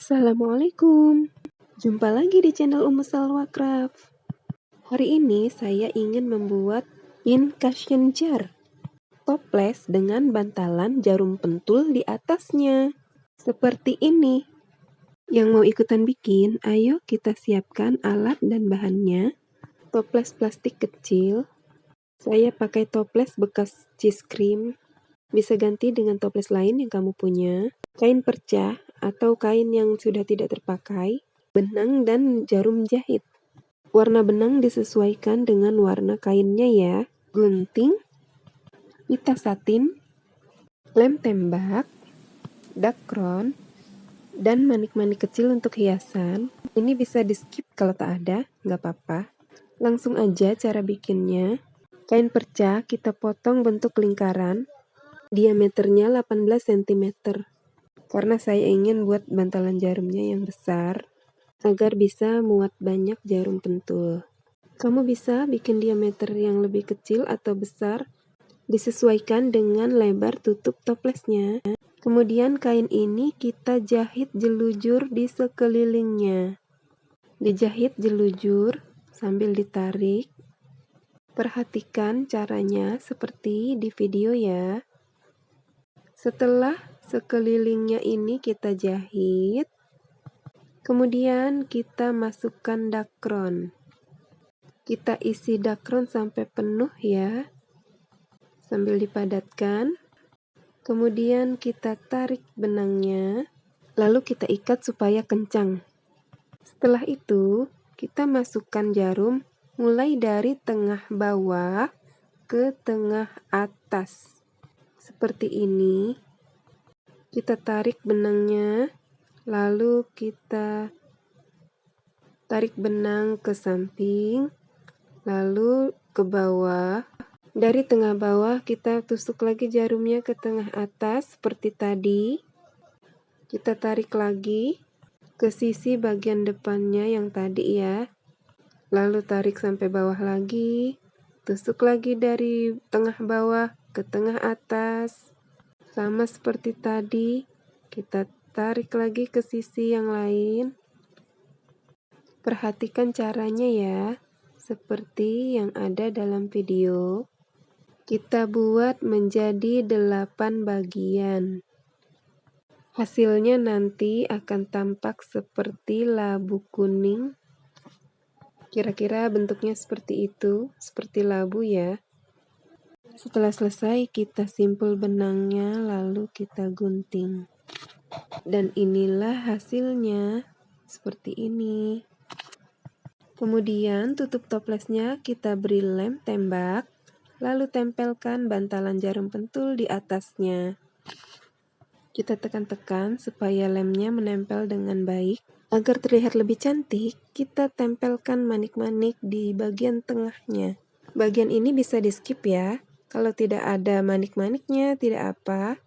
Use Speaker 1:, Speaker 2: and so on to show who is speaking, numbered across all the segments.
Speaker 1: Assalamualaikum, jumpa lagi di channel Ummu Salwa Craft. Hari ini saya ingin membuat pin cushion jar toples dengan bantalan jarum pentul di atasnya. Seperti ini. Yang mau ikutan bikin, ayo kita siapkan alat dan bahannya. Toples plastik kecil. Saya pakai toples bekas cheese cream. Bisa ganti dengan toples lain yang kamu punya. Kain perca atau kain yang sudah tidak terpakai, benang dan jarum jahit. Warna benang disesuaikan dengan warna kainnya ya. Gunting, pita satin, lem tembak, dakron, dan manik-manik kecil untuk hiasan. Ini bisa di skip kalau tak ada, nggak apa-apa. Langsung aja cara bikinnya. Kain perca kita potong bentuk lingkaran, diameternya 18 cm. Karena saya ingin buat bantalan jarumnya yang besar, agar bisa muat banyak jarum pentul. Kamu bisa bikin diameter yang lebih kecil atau besar, disesuaikan dengan lebar tutup toplesnya. Kemudian kain ini kita jahit jelujur di sekelilingnya. Dijahit jelujur sambil ditarik. Perhatikan caranya seperti di video ya. Setelah sekelilingnya ini kita jahit, kemudian kita masukkan dakron. Kita isi dakron sampai penuh ya, sambil dipadatkan. Kemudian kita tarik benangnya, lalu kita ikat supaya kencang. Setelah itu, kita masukkan jarum mulai dari tengah bawah ke tengah atas. Seperti ini. Kita tarik benangnya, lalu kita tarik benang ke samping, lalu ke bawah. Dari tengah bawah kita tusuk lagi jarumnya ke tengah atas seperti tadi. Kita tarik lagi ke sisi bagian depannya yang tadi ya. Lalu tarik sampai bawah lagi. Tusuk lagi dari tengah bawah ke tengah atas. Sama seperti tadi, kita tarik lagi ke sisi yang lain. Perhatikan caranya ya, seperti yang ada dalam video. Kita buat menjadi 8 bagian. Hasilnya nanti akan tampak seperti labu kuning. Kira-kira bentuknya seperti itu, seperti labu ya. Setelah selesai, kita simpul benangnya, lalu kita gunting. Dan inilah hasilnya, seperti ini. Kemudian tutup toplesnya kita beri lem tembak, lalu tempelkan bantalan jarum pentul di atasnya. Kita tekan-tekan supaya lemnya menempel dengan baik. Agar terlihat lebih cantik, kita tempelkan manik-manik di bagian tengahnya. Bagian ini bisa di skip ya. Kalau tidak ada manik-maniknya, tidak apa.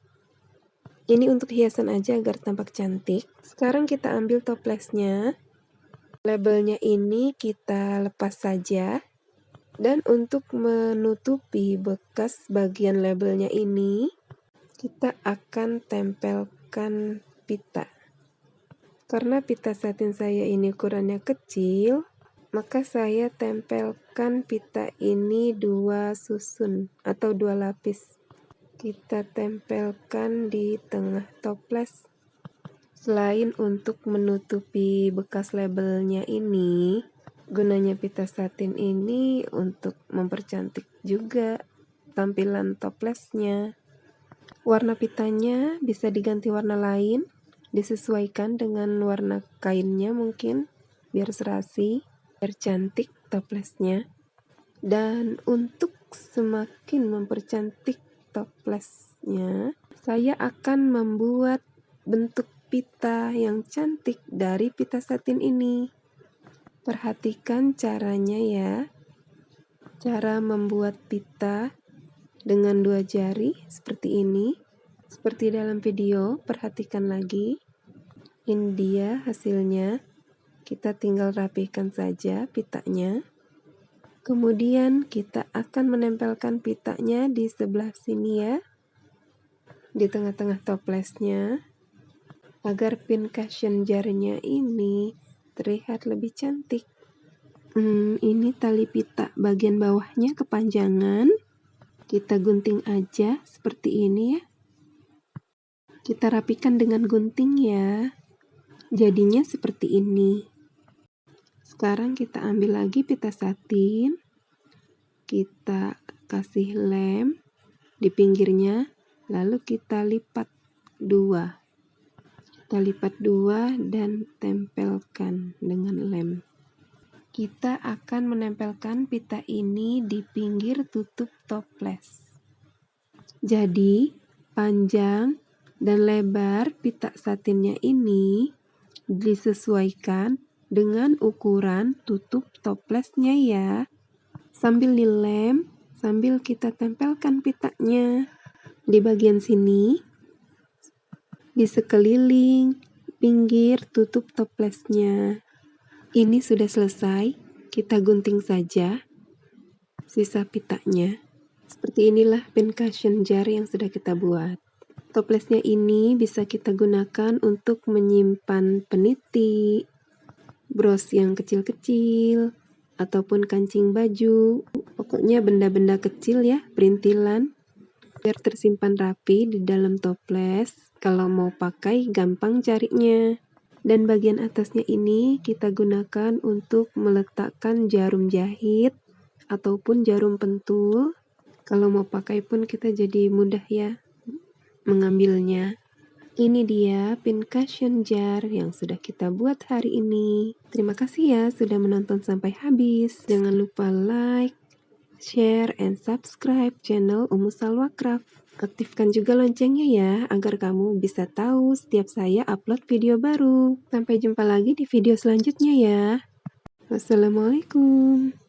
Speaker 1: Ini untuk hiasan aja agar tampak cantik. Sekarang kita ambil toplesnya. Labelnya ini kita lepas saja. Dan untuk menutupi bekas bagian labelnya ini, kita akan tempelkan pita. Karena pita satin saya ini ukurannya kecil, maka saya tempelkan pita ini 2 susun atau 2 lapis. Kita tempelkan di tengah toples. Selain untuk menutupi bekas labelnya ini, gunanya pita satin ini untuk mempercantik juga tampilan toplesnya. Warna pitanya bisa diganti warna lain, disesuaikan dengan warna kainnya mungkin, biar serasi. Cantik toplesnya. Dan untuk semakin mempercantik toplesnya, saya akan membuat bentuk pita yang cantik dari pita satin ini. Perhatikan caranya ya. Cara membuat pita dengan 2 jari seperti ini. Seperti dalam video, perhatikan lagi. Ini dia hasilnya. Kita tinggal rapihkan saja pitanya. Kemudian kita akan menempelkan pitanya di sebelah sini ya. Di tengah-tengah toplesnya. agar pincushion jar-nya ini terlihat lebih cantik. Ini tali pita bagian bawahnya kepanjangan. Kita gunting aja seperti ini ya. Kita rapikan dengan gunting ya. Jadinya seperti ini. Sekarang kita ambil lagi pita satin. Kita kasih lem di pinggirnya, lalu kita lipat 2. Kita lipat 2 dan tempelkan dengan lem. Kita akan menempelkan pita ini di pinggir tutup toples. Jadi, panjang dan lebar pita satinnya ini disesuaikan dengan ukuran tutup toplesnya ya. Sambil dilem, sambil kita tempelkan pitanya di bagian sini, di sekeliling pinggir tutup toplesnya. Ini sudah selesai, kita gunting saja sisa pitanya. Seperti inilah pincushion jar yang sudah kita buat. Toplesnya ini bisa kita gunakan untuk menyimpan peniti, bros yang kecil-kecil, ataupun kancing baju. Pokoknya benda-benda kecil ya, perintilan. Biar tersimpan rapi di dalam toples, kalau mau pakai gampang carinya. Dan bagian atasnya ini kita gunakan untuk meletakkan jarum jahit ataupun jarum pentul. Kalau mau pakai pun kita jadi mudah ya mengambilnya. Ini dia pincushion jar yang sudah kita buat hari ini. Terima kasih ya sudah menonton sampai habis. Jangan lupa like, share, and subscribe channel Umu Salwa Craft. Aktifkan juga loncengnya ya, agar kamu bisa tahu setiap saya upload video baru. Sampai jumpa lagi di video selanjutnya ya. Wassalamualaikum.